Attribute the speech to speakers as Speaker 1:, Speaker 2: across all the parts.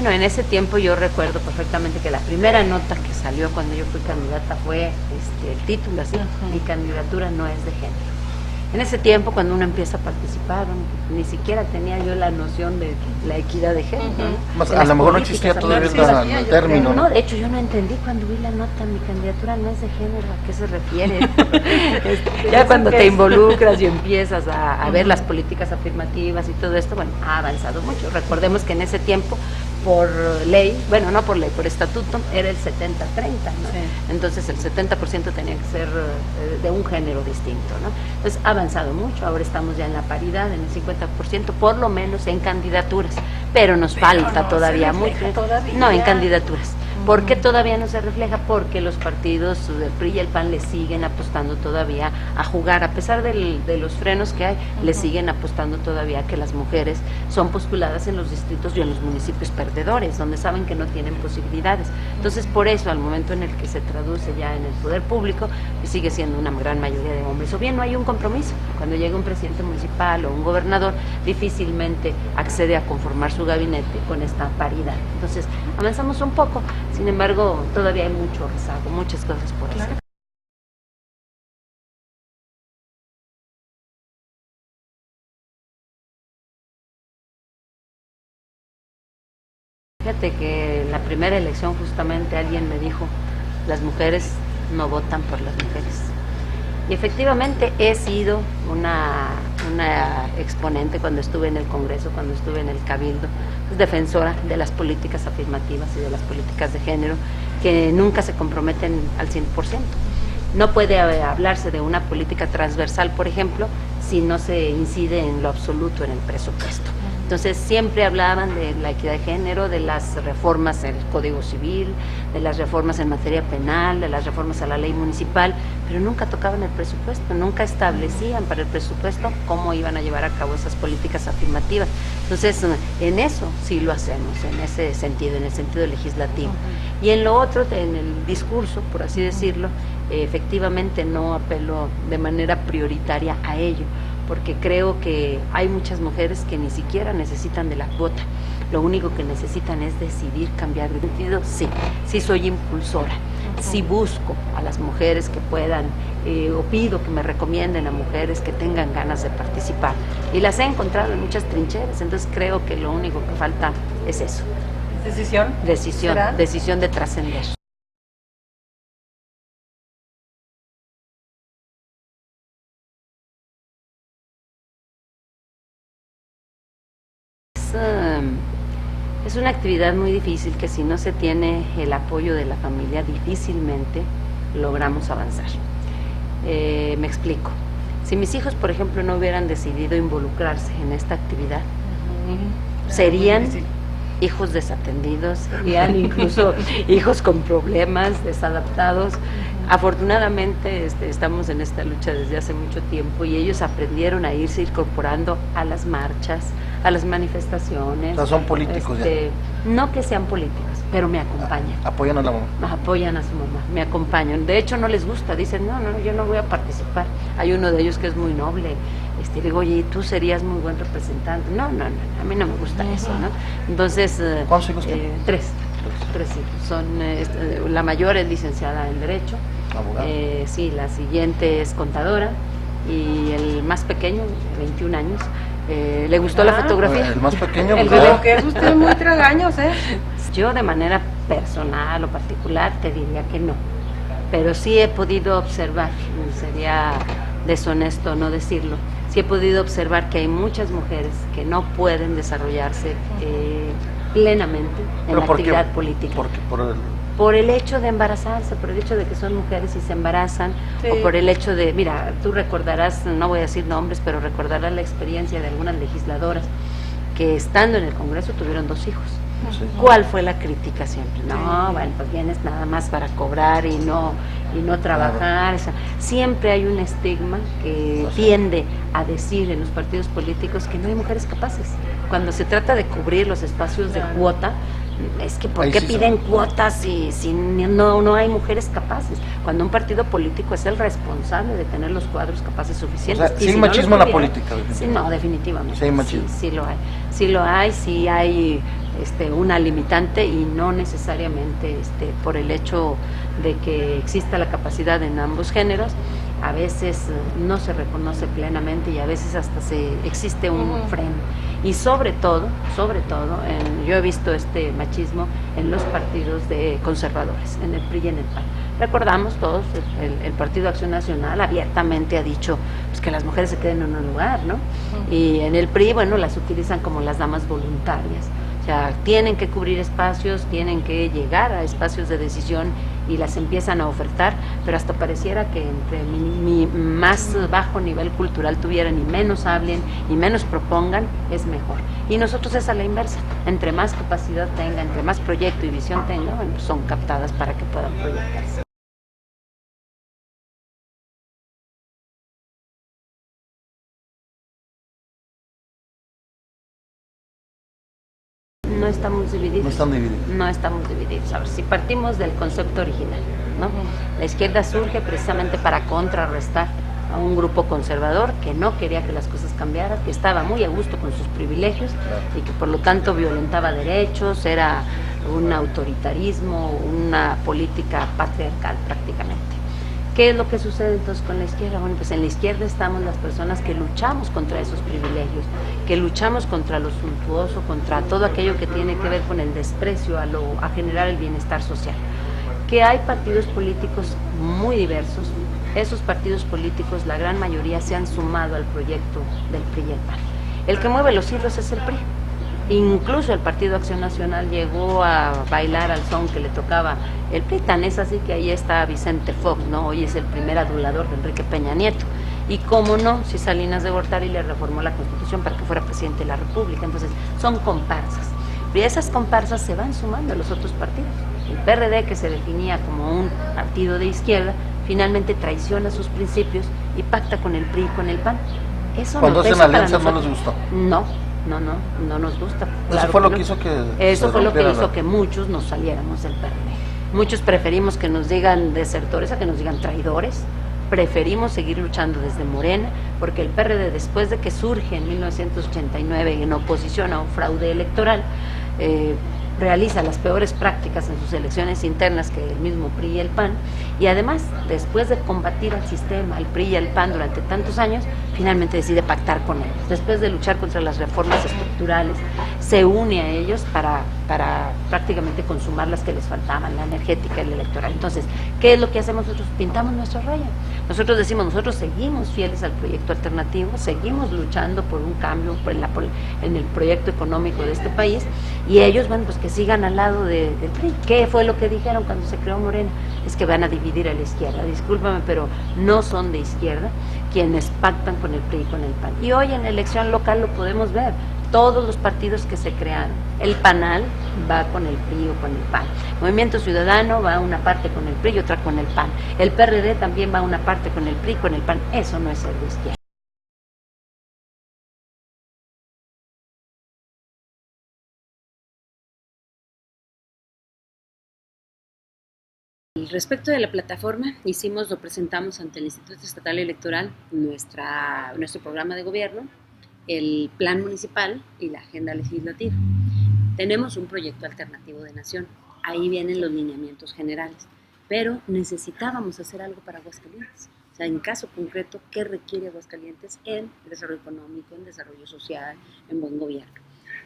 Speaker 1: Bueno, en ese tiempo yo recuerdo perfectamente que la primera nota que salió cuando yo fui candidata fue el título así, mi candidatura no es de género. En ese tiempo, cuando uno empieza a participar, ni siquiera tenía yo la noción de la equidad de género.
Speaker 2: A lo mejor no existía todavía el término.
Speaker 1: No, de hecho yo no entendí cuando vi la nota, mi candidatura no es de género, ¿a qué se refiere? Ya cuando te involucras y empiezas a ver las políticas afirmativas y todo esto, bueno, ha avanzado mucho. Recordemos que en ese tiempo, por ley, bueno, no por ley, por estatuto, era el 70-30, ¿no? Sí. Entonces el 70% tenía que ser de un género distinto, ¿no? Entonces ha avanzado mucho, ahora estamos ya en la paridad, en el 50%, por lo menos en candidaturas, pero nos falta todavía mucho. No, en candidaturas. ¿Por qué todavía no se refleja? Porque los partidos del PRI y el PAN le siguen apostando todavía a jugar, a pesar de los frenos que hay, le siguen apostando todavía que las mujeres son postuladas en los distritos y en los municipios perdedores, donde saben que no tienen posibilidades. Entonces, por eso, al momento en el que se traduce ya en el poder público, sigue siendo una gran mayoría de hombres. O bien no hay un compromiso. Cuando llega un presidente municipal o un gobernador, difícilmente accede a conformar su gabinete con esta paridad. Entonces, avanzamos un poco. Sin embargo, todavía hay mucho rezago, muchas cosas por hacer. Fíjate que en la primera elección justamente alguien me dijo, las mujeres no votan por las mujeres. Y efectivamente he sido una exponente cuando estuve en el Congreso, cuando estuve en el Cabildo, pues, defensora de las políticas afirmativas y de las políticas de género que nunca se comprometen al 100%. No puede hablarse de una política transversal, por ejemplo, si no se incide en lo absoluto en el presupuesto. Entonces siempre hablaban de la equidad de género, de las reformas en el Código Civil, de las reformas en materia penal, de las reformas a la ley municipal, pero nunca tocaban el presupuesto, nunca establecían para el presupuesto cómo iban a llevar a cabo esas políticas afirmativas. Entonces, en eso sí lo hacemos, en ese sentido, en el sentido legislativo. Y en lo otro, en el discurso, por así decirlo, efectivamente no apelo de manera prioritaria a ello, porque creo que hay muchas mujeres que ni siquiera necesitan de la cuota, lo único que necesitan es decidir cambiar de sentido. Sí soy impulsora, sí busco a las mujeres que puedan, o pido que me recomienden a mujeres que tengan ganas de participar, y las he encontrado en muchas trincheras, entonces creo que lo único que falta es eso.
Speaker 3: ¿Decisión?
Speaker 1: Decisión de trascender. Es una actividad muy difícil que si no se tiene el apoyo de la familia difícilmente logramos avanzar. Me explico. Si mis hijos, por ejemplo, no hubieran decidido involucrarse en esta actividad, serían hijos desatendidos, serían incluso hijos con problemas, desadaptados. Afortunadamente estamos en esta lucha desde hace mucho tiempo y ellos aprendieron a irse incorporando a las marchas, a las manifestaciones.
Speaker 2: O sea, son políticos ya.
Speaker 1: No que sean políticos, pero me acompañan.
Speaker 2: Apoyan a la mamá.
Speaker 1: Apoyan a su mamá, me acompañan. De hecho no les gusta, dicen, no, yo no voy a participar. Hay uno de ellos que es muy noble. Digo, oye, tú serías muy buen representante. No, a mí no me gusta eso, ¿no? Entonces,
Speaker 2: ¿cuántos hijos tienen?
Speaker 1: Tres hijos. Son, la mayor es licenciada en Derecho.
Speaker 2: Abogada.
Speaker 1: Sí, la siguiente es contadora y el más pequeño, 21 años, le gustó la fotografía.
Speaker 2: El más pequeño.
Speaker 3: El bebé, que es usted muy tragaños, ¿eh?
Speaker 1: Yo de manera personal o particular te diría que no, pero sí he podido observar, sería deshonesto no decirlo, sí he podido observar que hay muchas mujeres que no pueden desarrollarse plenamente en la actividad política. Por el hecho de embarazarse, por el hecho de que son mujeres y se embarazan, sí. O por el hecho de, mira, tú recordarás, no voy a decir nombres, pero recordarás la experiencia de algunas legisladoras que estando en el Congreso tuvieron 2 hijos. Sí. ¿Cuál fue la crítica siempre? No, bueno, pues vienes nada más para cobrar y no trabajar. O sea, siempre hay un estigma que tiende a decir en los partidos políticos que no hay mujeres capaces. Cuando se trata de cubrir los espacios de cuota, es que ¿por qué piden cuotas si no hay mujeres capaces? Cuando un partido político es el responsable de tener los cuadros capaces suficientes.
Speaker 2: O sea, ¿sí machismo en la política?
Speaker 1: Sí, no, definitivamente.
Speaker 2: Sí hay machismo.
Speaker 1: Sí lo hay, sí hay una limitante, y no necesariamente por el hecho de que exista la capacidad en ambos géneros. A veces no se reconoce plenamente y a veces hasta existe un freno. Y sobre todo, yo he visto este machismo en los partidos conservadores, en el PRI y en el PAN. Recordamos todos, el Partido Acción Nacional abiertamente ha dicho pues, que las mujeres se queden en un lugar, ¿no? Y en el PRI, bueno, las utilizan como las damas voluntarias. O sea, tienen que cubrir espacios, tienen que llegar a espacios de decisión y las empiezan a ofertar, pero hasta pareciera que entre mi más bajo nivel cultural tuvieran y menos hablen y menos propongan, es mejor. Y nosotros es a la inversa, entre más capacidad tenga, entre más proyecto y visión tenga, bueno, pues son captadas para que puedan proyectarse. No estamos divididos.
Speaker 2: No están divididos.
Speaker 1: No estamos divididos. A ver, si partimos del concepto original, ¿no? La izquierda surge precisamente para contrarrestar a un grupo conservador que no quería que las cosas cambiaran, que estaba muy a gusto con sus privilegios y que por lo tanto violentaba derechos, era un autoritarismo, una política patriarcal prácticamente. ¿Qué es lo que sucede entonces con la izquierda? Bueno, pues en la izquierda estamos las personas que luchamos contra esos privilegios, que luchamos contra lo suntuoso, contra todo aquello que tiene que ver con el desprecio a generar el bienestar social. Que hay partidos políticos muy diversos. Esos partidos políticos, la gran mayoría, se han sumado al proyecto del PRI y el PAN. El que mueve los hilos es el PRI. Incluso el Partido Acción Nacional llegó a bailar al son que le tocaba el PRI, tan es así que ahí está Vicente Fox, ¿no? Hoy es el primer adulador de Enrique Peña Nieto. Y cómo no, si Salinas de Gortari le reformó la Constitución para que fuera presidente de la República. Entonces, son comparsas. Y esas comparsas se van sumando a los otros partidos. El PRD, que se definía como un partido de izquierda, finalmente traiciona sus principios y pacta con el PRI y con el PAN. Eso
Speaker 2: cuando
Speaker 1: no
Speaker 2: hacen alianzas no les gustó.
Speaker 1: No nos gusta.
Speaker 2: Eso fue lo que hizo que
Speaker 1: que muchos nos saliéramos del PRD. Muchos preferimos que nos digan desertores a que nos digan traidores. Preferimos seguir luchando desde Morena, porque el PRD, después de que surge en 1989 en oposición a un fraude electoral, realiza las peores prácticas en sus elecciones internas que el mismo PRI y el PAN, y además, después de combatir al sistema, al PRI y al PAN durante tantos años, finalmente decide pactar con ellos. Después de luchar contra las reformas estructurales, se une a ellos para prácticamente consumar las que les faltaban, la energética y la electoral. Entonces, ¿qué es lo que hacemos nosotros? Pintamos nuestra raya. Nosotros decimos, nosotros seguimos fieles al proyecto alternativo, seguimos luchando por un cambio en el proyecto económico de este país, y ellos, bueno, pues que sigan al lado del PRI. ¿Qué fue lo que dijeron cuando se creó Morena? Es que van a dividir a la izquierda. Discúlpame, pero no son de izquierda quienes pactan con el PRI y con el PAN. Y hoy en la elección local lo podemos ver. Todos los partidos que se crearon. El PANAL va con el PRI o con el PAN. Movimiento Ciudadano va una parte con el PRI y otra con el PAN. El PRD también va una parte con el PRI y con el PAN. Eso no es ser de izquierda. Respecto de la plataforma, lo presentamos ante el Instituto Estatal Electoral, nuestro programa de gobierno, el plan municipal y la agenda legislativa. Tenemos un proyecto alternativo de nación, ahí vienen los lineamientos generales, pero necesitábamos hacer algo para Aguascalientes. O sea, en caso concreto, ¿qué requiere Aguascalientes en desarrollo económico, en desarrollo social, en buen gobierno?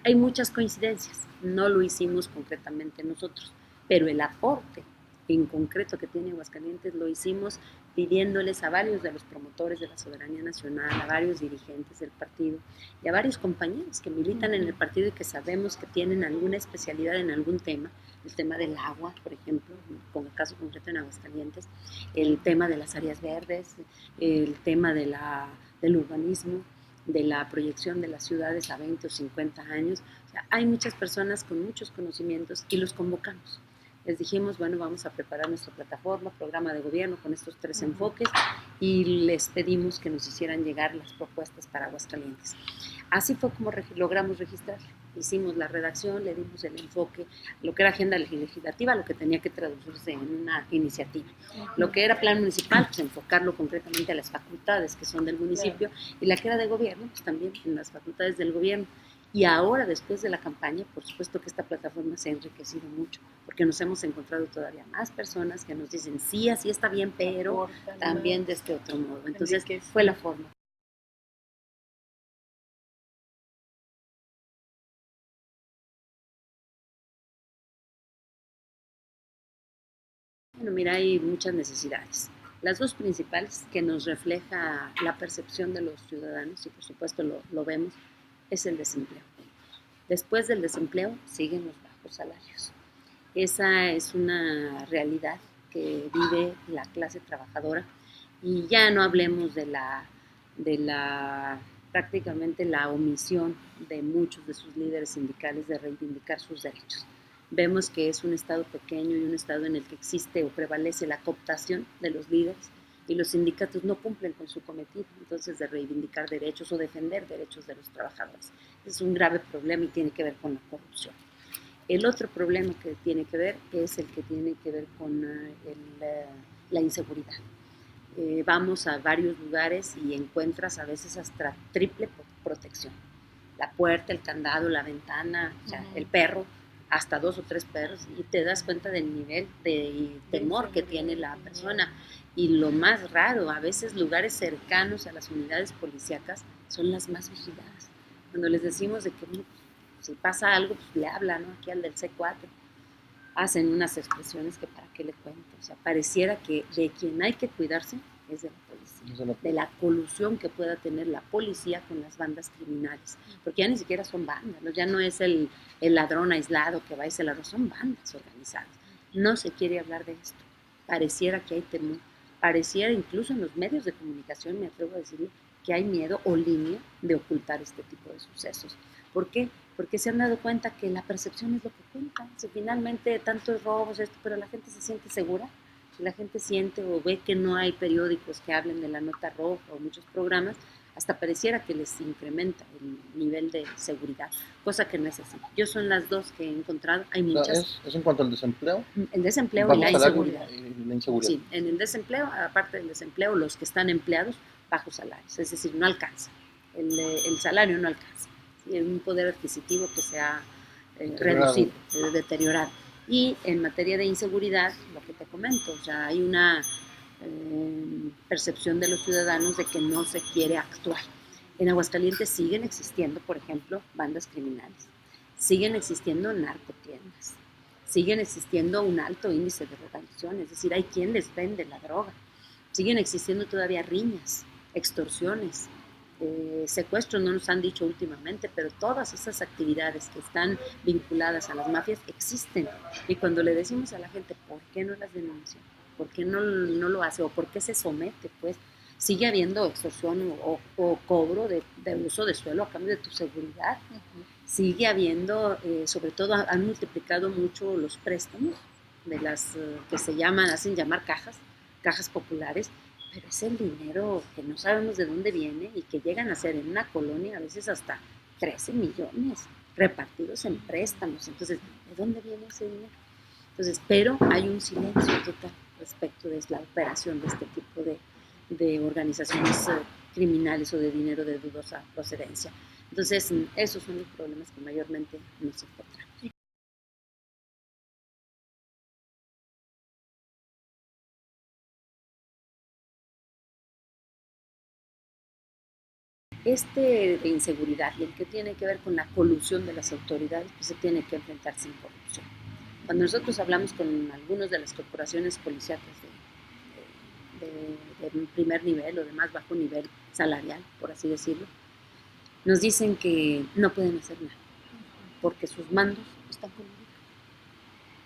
Speaker 1: Hay muchas coincidencias, no lo hicimos concretamente nosotros, pero el aporte en concreto que tiene Aguascalientes lo hicimos pidiéndoles a varios de los promotores de la soberanía nacional, a varios dirigentes del partido y a varios compañeros que militan en el partido y que sabemos que tienen alguna especialidad en algún tema, el tema del agua, por ejemplo, con el caso concreto en Aguascalientes, el tema de las áreas verdes, el tema del urbanismo, de la proyección de las ciudades a 20 o 50 años. O sea, hay muchas personas con muchos conocimientos y los convocamos. Les dijimos, bueno, vamos a preparar nuestra plataforma, programa de gobierno con estos 3 enfoques, y les pedimos que nos hicieran llegar las propuestas para Aguascalientes. Así fue como logramos registrar. Hicimos la redacción, le dimos el enfoque, lo que era agenda legislativa, lo que tenía que traducirse en una iniciativa. Lo que era plan municipal, pues enfocarlo concretamente a las facultades que son del municipio, y la que era de gobierno, pues también en las facultades del gobierno. Y ahora, después de la campaña, por supuesto que esta plataforma se ha enriquecido mucho, porque nos hemos encontrado todavía más personas que nos dicen, sí, así está bien, pero también de este otro modo. Entonces, fue la forma. Bueno, mira, hay muchas necesidades. Las dos principales que nos refleja la percepción de los ciudadanos, y por supuesto lo vemos, es el desempleo. Después del desempleo siguen los bajos salarios. Esa es una realidad que vive la clase trabajadora, y ya no hablemos de la prácticamente la omisión de muchos de sus líderes sindicales de reivindicar sus derechos. Vemos que es un Estado pequeño y un Estado en el que existe o prevalece la cooptación de los líderes, y los sindicatos no cumplen con su cometido, entonces, de reivindicar derechos o defender derechos de los trabajadores. Es un grave problema y tiene que ver con la corrupción. El otro problema que tiene que ver es el que tiene que ver con la inseguridad. Vamos a varios lugares y encuentras a veces hasta triple protección. La puerta, el candado, la ventana, o sea, el perro, hasta 2 o 3 perros, y te das cuenta del nivel de temor que tiene la persona. Y lo más raro, a veces lugares cercanos a las unidades policíacas son las más vigiladas. Cuando les decimos de que si pasa algo, pues le hablan, ¿no? Aquí al del C4. Hacen unas expresiones que para qué le cuento. O sea, pareciera que de quien hay que cuidarse es de la policía, de la colusión que pueda tener la policía con las bandas criminales, porque ya ni siquiera son bandas, ¿no? Ya no es el ladrón aislado que va y se la roba, son bandas organizadas. No se quiere hablar de esto. Pareciera que hay temor, pareciera incluso en los medios de comunicación, me atrevo a decirlo, que hay miedo o línea de ocultar este tipo de sucesos. ¿Por qué? Porque se han dado cuenta que la percepción es lo que cuenta. Si finalmente tantos robos, esto, pero la gente se siente segura, si la gente siente o ve que no hay periódicos que hablen de la nota roja o muchos programas, hasta pareciera que les incrementa el nivel de seguridad, cosa que no es así. Yo son las dos que he encontrado, hay muchas.
Speaker 2: ¿Es en cuanto al desempleo?
Speaker 1: El desempleo y la inseguridad.
Speaker 2: Y la inseguridad.
Speaker 1: Sí, en el desempleo, aparte del desempleo, los que están empleados, bajos salarios, es decir, no alcanza, el salario no alcanza. ¿Sí? Es un poder adquisitivo que se ha reducido, deteriorado. Y en materia de inseguridad, lo que te comento, o sea, hay una percepción de los ciudadanos de que no se quiere actuar. En Aguascalientes siguen existiendo, por ejemplo, bandas criminales, siguen existiendo narcotiendas, siguen existiendo un alto índice de drogadicción, es decir, hay quien les vende la droga, siguen existiendo todavía riñas, extorsiones, secuestros, no nos han dicho últimamente, pero todas esas actividades que están vinculadas a las mafias existen. Y cuando le decimos a la gente, ¿por qué no las denuncia? ¿Por qué no lo hace? ¿O por qué se somete? Pues sigue habiendo extorsión o cobro de uso de suelo a cambio de tu seguridad. Sigue habiendo, sobre todo han multiplicado mucho los préstamos de las que hacen llamar cajas populares, pero es el dinero que no sabemos de dónde viene y que llegan a ser en una colonia a veces hasta 13 millones repartidos en préstamos. Entonces, ¿de dónde viene ese dinero? Entonces, pero hay un silencio total respecto de la operación de este tipo de organizaciones criminales o de dinero de dudosa procedencia. Entonces, esos son los problemas que mayormente nos encontramos. De inseguridad y el que tiene que ver con la colusión de las autoridades, pues se tiene que enfrentar sin corrupción. Cuando nosotros hablamos con algunos de las corporaciones policíacas de primer nivel o de más bajo nivel salarial, por así decirlo, nos dicen que no pueden hacer nada, porque sus mandos están coludidos.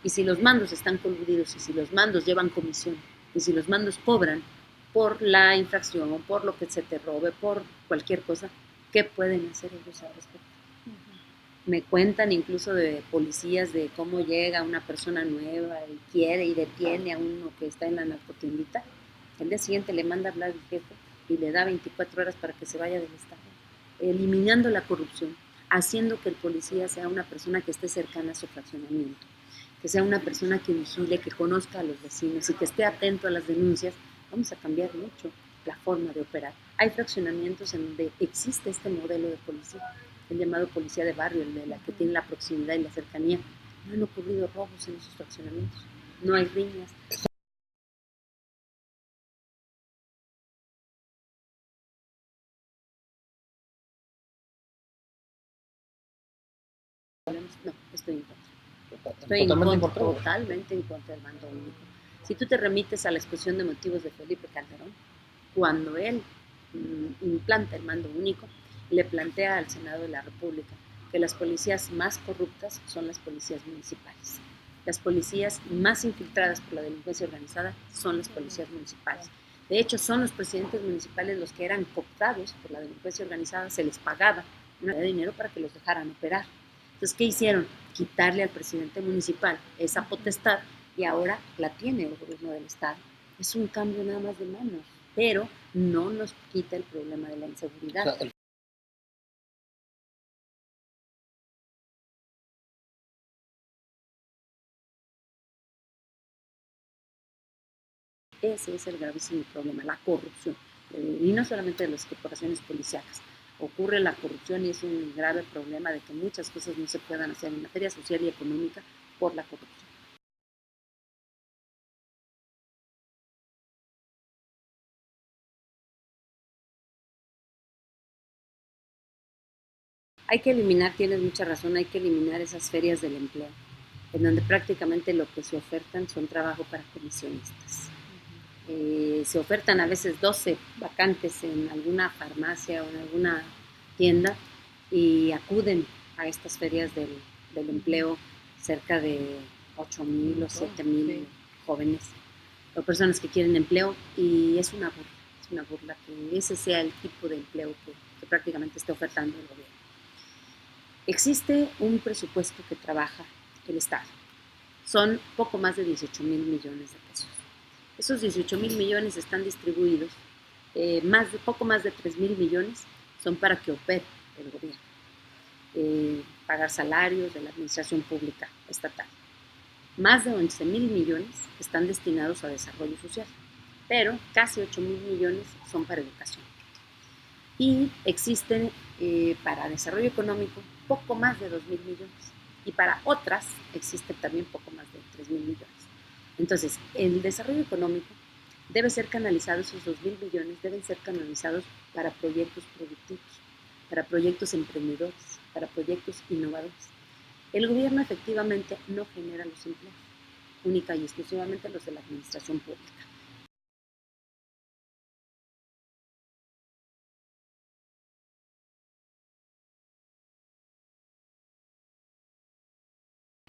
Speaker 1: Y si los mandos están coludidos, y si los mandos llevan comisión, y si los mandos cobran por la infracción o por lo que se te robe, por cualquier cosa, ¿qué pueden hacer ellos al respecto? Me cuentan incluso de policías de cómo llega una persona nueva y quiere y detiene a uno que está en la narcotiendita. El día siguiente le manda a hablar al jefe y le da 24 horas para que se vaya del estado, eliminando la corrupción, haciendo que el policía sea una persona que esté cercana a su fraccionamiento, que sea una persona que vigile, que conozca a los vecinos y que esté atento a las denuncias. Vamos a cambiar mucho la forma de operar. Hay fraccionamientos en donde existe este modelo de policía el llamado policía de barrio, el de la que tiene la proximidad y la cercanía. No han ocurrido robos en esos fraccionamientos, no hay riñas. No, estoy en contra. Estoy totalmente en contra del mando único. Si tú te remites a la exposición de motivos de Felipe Calderón, cuando él implanta el mando único, le plantea al Senado de la República que las policías más corruptas son las policías municipales. Las policías más infiltradas por la delincuencia organizada son las policías municipales. De hecho, son los presidentes municipales los que eran cooptados por la delincuencia organizada, se les pagaba una cantidad de dinero para que los dejaran operar. Entonces, ¿qué hicieron? Quitarle al presidente municipal esa potestad y ahora la tiene el gobierno del estado. Es un cambio nada más de manos, pero no nos quita el problema de la inseguridad. O sea, ese es el gravísimo problema, la corrupción. Y no solamente de las corporaciones policíacas. Ocurre la corrupción y es un grave problema de que muchas cosas no se puedan hacer en materia social y económica por la corrupción. Hay que eliminar, tienes mucha razón, hay que eliminar esas ferias del empleo, en donde prácticamente lo que se ofertan son trabajo para comisionistas. Se ofertan a veces 12 vacantes en alguna farmacia o en alguna tienda y acuden a estas ferias del empleo cerca de 8,000 o 7,000 jóvenes o personas que quieren empleo, y es una burla que ese sea el tipo de empleo que prácticamente está ofertando el gobierno. Existe un presupuesto que trabaja el Estado. Son poco más de 18,000 millones de pesos. Esos 18,000 millones están distribuidos, poco más de 3,000 millones son para que opere el gobierno, pagar salarios de la administración pública estatal. Más de 11,000 millones están destinados a desarrollo social, pero casi 8,000 millones son para educación. Y existen para desarrollo económico poco más de 2,000 millones. Y para otras existen también poco más de 3,000 millones. Entonces, el desarrollo económico debe ser canalizado, esos 2,000 millones deben ser canalizados para proyectos productivos, para proyectos emprendedores, para proyectos innovadores. El gobierno efectivamente no genera los empleos, única y exclusivamente los de la administración pública.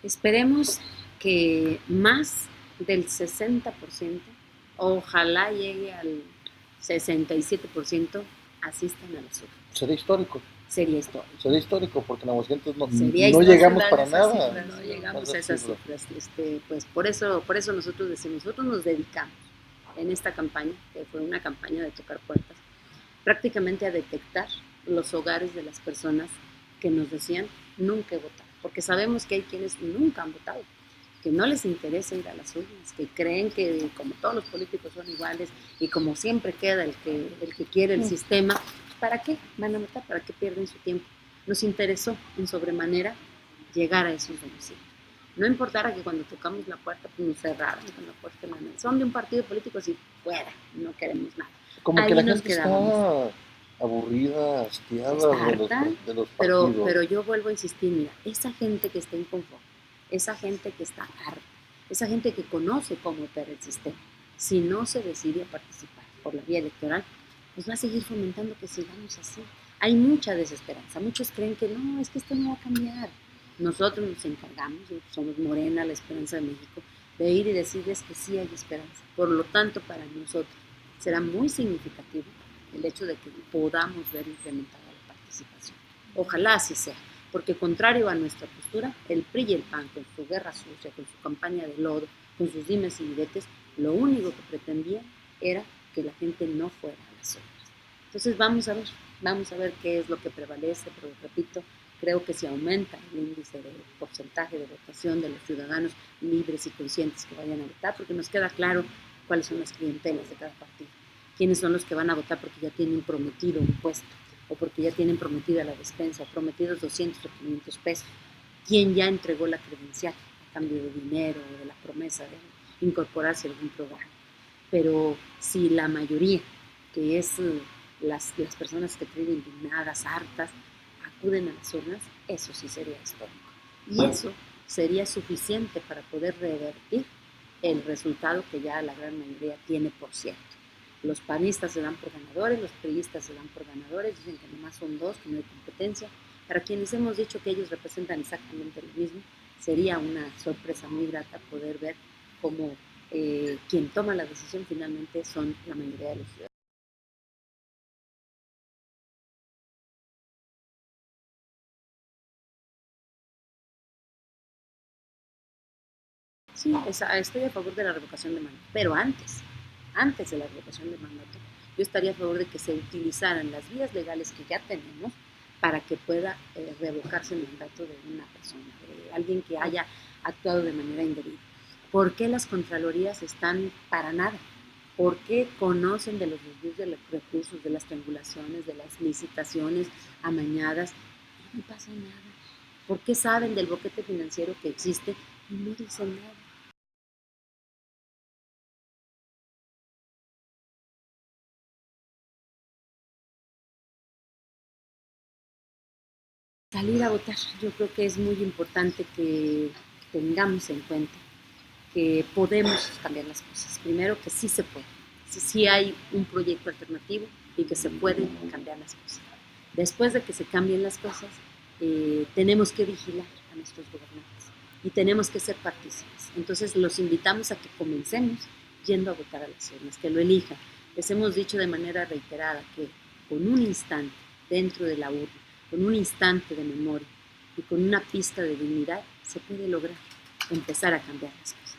Speaker 1: Esperemos que más del 60%, ojalá llegue al 67%, asistan a las urnas.
Speaker 2: Sería histórico.
Speaker 1: Sería histórico.
Speaker 2: Sería histórico porque en Aguascalientes no llegamos para nada.
Speaker 1: Cifras, no llegamos a esas cifras. Pues por eso nosotros decimos, nosotros nos dedicamos en esta campaña, que fue una campaña de tocar puertas, prácticamente a detectar los hogares de las personas que nos decían nunca he votado, porque sabemos que hay quienes nunca han votado, que no les interesa ir a las urnas, que creen que como todos los políticos son iguales y como siempre queda el que quiere el sistema, ¿para qué van a votar? ¿Para qué pierden su tiempo? Nos interesó en sobremanera llegar a esos domicilios. No importara que cuando tocamos la puerta pues nos cerraran con la puerta en la mano. Son de un partido político, así fuera, no queremos nada.
Speaker 2: Como ahí que la gente está aburrida, hastiada de los partidos.
Speaker 1: Pero yo vuelvo a insistir, mira, esa gente que está inconforme, esa gente que está harta, esa gente que conoce cómo opera el sistema, si no se decide a participar por la vía electoral, pues va a seguir fomentando que sigamos así. Hay mucha desesperanza, muchos creen que no, es que esto no va a cambiar. Nosotros nos encargamos, somos Morena, la Esperanza de México, de ir y decirles que sí hay esperanza. Por lo tanto, para nosotros será muy significativo el hecho de que podamos ver incrementada la participación. Ojalá así sea, porque contrario a nuestra postura, el PRI y el PAN, con su guerra sucia, con su campaña de lodo, con sus dimes y diretes, lo único que pretendían era que la gente no fuera a las urnas. Entonces vamos a ver qué es lo que prevalece, pero repito, creo que si aumenta el índice de porcentaje de votación de los ciudadanos libres y conscientes que vayan a votar, porque nos queda claro cuáles son las clientelas de cada partido, quiénes son los que van a votar porque ya tienen prometido un puesto, o porque ya tienen prometida la despensa, o prometidos 200 o 500 pesos. ¿Quién ya entregó la credencial a cambio de dinero o de la promesa de incorporarse a algún programa? Pero si la mayoría, que es las personas que creen indignadas, hartas, acuden a las urnas, eso sí sería histórico. Y eso sería suficiente para poder revertir el resultado que ya la gran mayoría tiene, por cierto. Los panistas se dan por ganadores, los priistas se dan por ganadores, dicen que nomás son dos, que no hay competencia. Para quienes hemos dicho que ellos representan exactamente lo mismo, sería una sorpresa muy grata poder ver cómo quien toma la decisión finalmente son la mayoría de los ciudadanos. Sí, estoy a favor de la revocación de mandato, pero antes de la revocación de mandato, yo estaría a favor de que se utilizaran las vías legales que ya tenemos para que pueda revocarse el mandato de una persona, de alguien que haya actuado de manera indebida. ¿Por qué las contralorías están para nada? ¿Por qué conocen de los desvíos de los recursos, de las triangulaciones, de las licitaciones amañadas? Y no pasa nada. ¿Por qué saben del boquete financiero que existe y no dicen nada? Salir a votar, yo creo que es muy importante que tengamos en cuenta que podemos cambiar las cosas. Primero, que sí se puede, sí hay un proyecto alternativo y que se pueden cambiar las cosas. Después de que se cambien las cosas, tenemos que vigilar a nuestros gobernantes y tenemos que ser partícipes. Entonces los invitamos a que comencemos yendo a votar a las urnas, que lo elijan. Les hemos dicho de manera reiterada que con un instante dentro de la urna, con un instante de memoria y con una pizca de dignidad, se puede lograr empezar a cambiar las cosas.